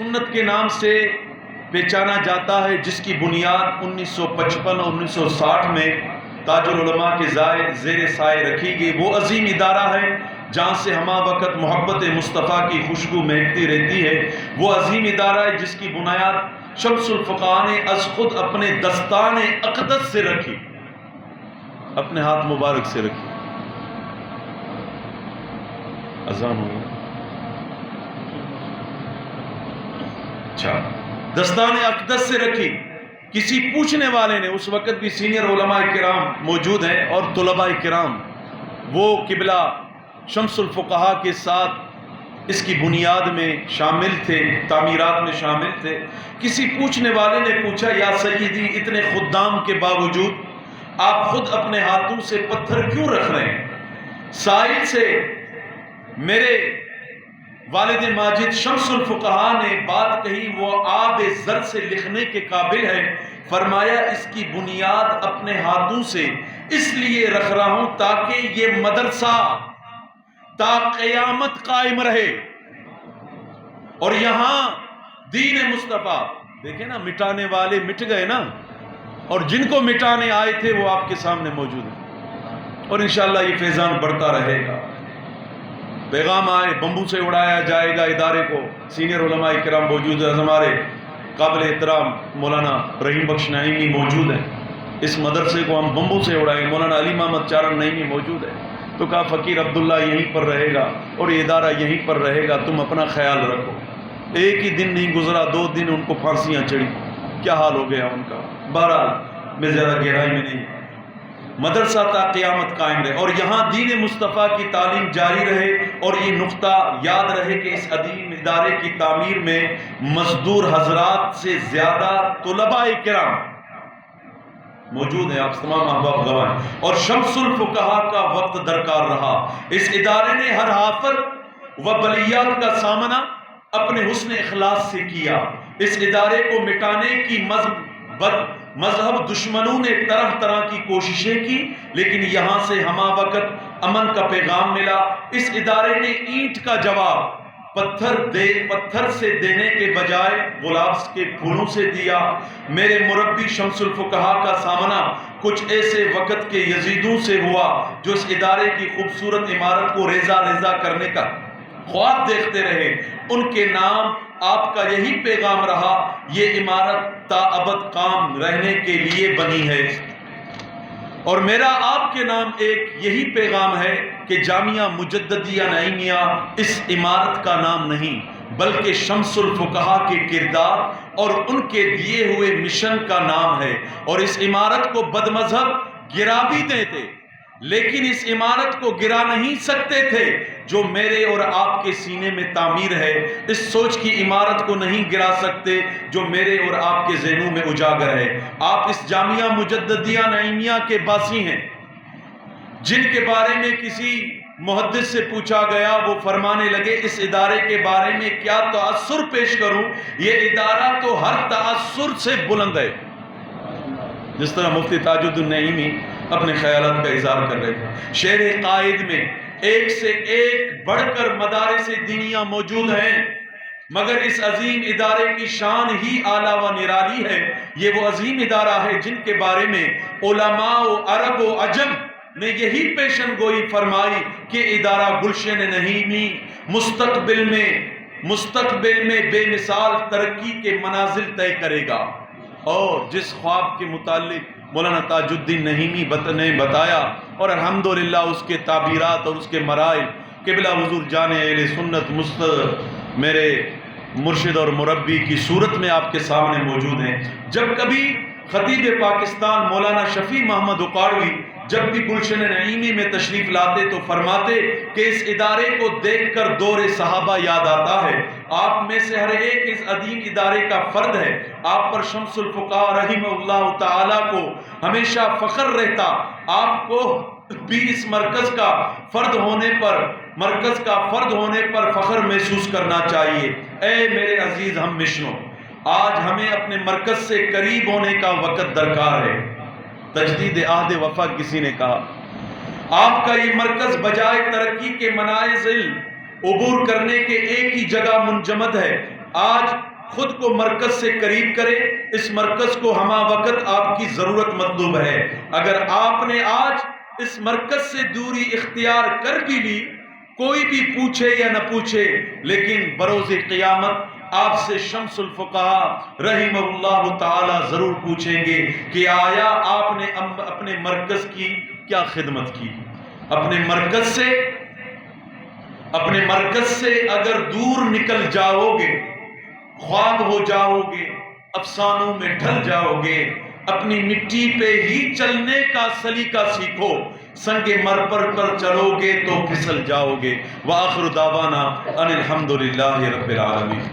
سنت کے نام سے پہچانا جاتا ہے، جس کی بنیاد 1955 اور 1960 میں تاج العلماء کے زیر سائے رکھی گئی۔ وہ عظیم ادارہ ہے جہاں سے ہمہ وقت محبت مصطفیٰ کی خوشبو مہکتی رہتی ہے۔ وہ عظیم ادارہ ہے جس کی بنیاد شمس الفقہاء نے از خود اپنے دستان اقدس سے رکھی، اپنے ہاتھ مبارک سے رکھی۔ اذان ہو گئی؟ اچھا، دستان اقدس سے رکھی۔ کسی پوچھنے والے نے، اس وقت بھی سینئر علماء کرام موجود ہیں اور طلباء کرام، وہ قبلہ شمس الفقہاء کے ساتھ اس کی بنیاد میں شامل تھے، تعمیرات میں شامل تھے۔ کسی پوچھنے والے نے پوچھا، یا سیدی، اتنے خدام کے باوجود آپ خود اپنے ہاتھوں سے پتھر کیوں رکھ رہے ہیں؟ سائل سے میرے والد ماجد شمس الفقہاء نے بات کہی، وہ آب زر سے لکھنے کے قابل ہے۔ فرمایا اس کی بنیاد اپنے ہاتھوں سے اس لیے رکھ رہا ہوں تاکہ یہ مدرسہ تا قیامت قائم رہے، اور یہاں دین مصطفیٰ، دیکھیں نا، مٹانے والے مٹ گئے نا، اور جن کو مٹانے آئے تھے وہ آپ کے سامنے موجود ہیں، اور انشاءاللہ یہ فیضان بڑھتا رہے گا۔ پیغام آئے، بمبو سے اڑایا جائے گا ادارے کو۔ سینئر علماء کرام موجود ہیں، ہمارے قابل احترام مولانا رحیم بخش نعیمی موجود ہیں۔ اس مدرسے کو ہم بمبو سے اڑائیں، مولانا علی محمد چارن نعیمی موجود ہے۔ تو کہا فقیر عبداللہ یہیں پر رہے گا اور یہ ادارہ یہیں پر رہے گا، تم اپنا خیال رکھو۔ ایک ہی دن نہیں گزرا، 2 دن ان کو پھانسیاں چڑھی، کیا حال ہو گیا ان کا۔ بہرحال میں زیادہ گہرائی میں نہیں، مدرسہ تا قیامت قائم رہے اور یہاں دین مصطفیٰ کی تعلیم جاری رہے۔ اور یہ نقطہ یاد رہے کہ اس عظیم ادارے کی تعمیر میں مزدور حضرات سے زیادہ طلباء کرام موجود ہیں، آپ تمام احباب گواہ ہیں، اور شمس الفقہاء کا وقت درکار رہا۔ اس ادارے نے ہر آفت و بلیات کا سامنا اپنے حسن اخلاص سے کیا۔ اس ادارے کو مٹانے کی مذہب دشمنوں نے طرح طرح کی کوششیں کی، لیکن یہاں سے ہمہ وقت امن کا پیغام ملا۔ اس ادارے نے اینٹ کا جواب پتھر سے دینے کے بجائے گلاب کے پھولوں سے دیا۔ میرے مربی شمس الفقہاء کا سامنا کچھ ایسے وقت کے یزیدوں سے ہوا جو اس ادارے کی خوبصورت عمارت کو ریزہ ریزہ کرنے کا خواب دیکھتے رہے۔ ان کے نام آپ کا یہی پیغام رہا، یہ عمارت تا ابد قائم رہنے کے لیے بنی ہے، اور میرا آپ کے نام ایک یہی پیغام ہے کہ جامعہ مجددیہ نعیمیہ اس عمارت کا نام نہیں بلکہ شمس الفقہاء کے کردار اور ان کے دیے ہوئے مشن کا نام ہے۔ اور اس عمارت کو بد مذہب گرا بھی دیتے، لیکن اس عمارت کو گرا نہیں سکتے تھے جو میرے اور آپ کے سینے میں تعمیر ہے۔ اس سوچ کی عمارت کو نہیں گرا سکتے جو میرے اور آپ کے ذہنوں میں اجاگر ہے۔ آپ اس جامعہ مجددیہ نعیمیہ کے باسی ہیں، جن کے بارے میں کسی محدث سے پوچھا گیا، وہ فرمانے لگے اس ادارے کے بارے میں کیا تأثر پیش کروں، یہ ادارہ تو ہر تأثر سے بلند ہے۔ جس طرح مفتی تاج الدین نعیمی اپنے خیالات کا اظہار کر رہے تھے۔ شعر قائد میں ایک سے ایک بڑھ کر مدارس دینیہ موجود ہیں، مگر اس عظیم ادارے کی شان ہی اعلیٰ و نرالی ہے۔ یہ وہ عظیم ادارہ ہے جن کے بارے میں علماء و عرب و عجم نے یہی پیشن گوئی فرمائی کہ ادارہ گلشن نعیمی مستقبل میں بے مثال ترقی کے منازل طے کرے گا۔ اور جس خواب کے متعلق مولانا تاج الدین نعیمی نے بتایا، اور الحمدللہ اس کے تعبیرات اور اس کے مراحل قبلہ حضور جان اہل سنت میرے مرشد اور مربی کی صورت میں آپ کے سامنے موجود ہیں۔ جب کبھی خطیب پاکستان مولانا شفیع محمد اکاڑوی جب بھی گلشن نعیمی میں تشریف لاتے تو فرماتے کہ اس ادارے کو دیکھ کر دور صحابہ یاد آتا ہے۔ آپ میں سے ہر ایک اس عظیم ادارے کا فرد ہے۔ آپ پر شمس الفقہاء رحمہ اللہ تعالی کو ہمیشہ فخر رہتا۔ آپ کو بھی اس مرکز کا فرد ہونے پر فخر محسوس کرنا چاہیے۔ اے میرے عزیز ہم مشنوں، آج ہمیں اپنے مرکز سے قریب ہونے کا وقت درکار ہے۔ تجدید عہد وفا کسی نے کہا، آپ کا یہ مرکز بجائے ترقی کے منازل عبور کرنے کے ایک ہی جگہ منجمد ہے، آج خود کو مرکز سے قریب کرے. اس مرکز کو ہمہ وقت آپ کی ضرورت مطلوب ہے. اگر آپ نے آج اس مرکز سے دوری اختیار کر بھی لی، کوئی بھی پوچھے یا نہ پوچھے، لیکن بروز قیامت آپ سے شمس الفقہاء رحمہ اللہ تعالی ضرور پوچھیں گے کہ آیا آپ نے اپنے مرکز کی کیا خدمت کی. اپنے مرکز سے اگر دور نکل جاؤ گے، خواب ہو جاؤ گے، افسانوں میں ڈھل جاؤ گے، اپنی مٹی پہ ہی چلنے کا سلیقہ سیکھو، سنگ مرمر پر چلو گے تو پھسل جاؤ گے. وآخر دعوانا ان الحمدللہ رب العالمین.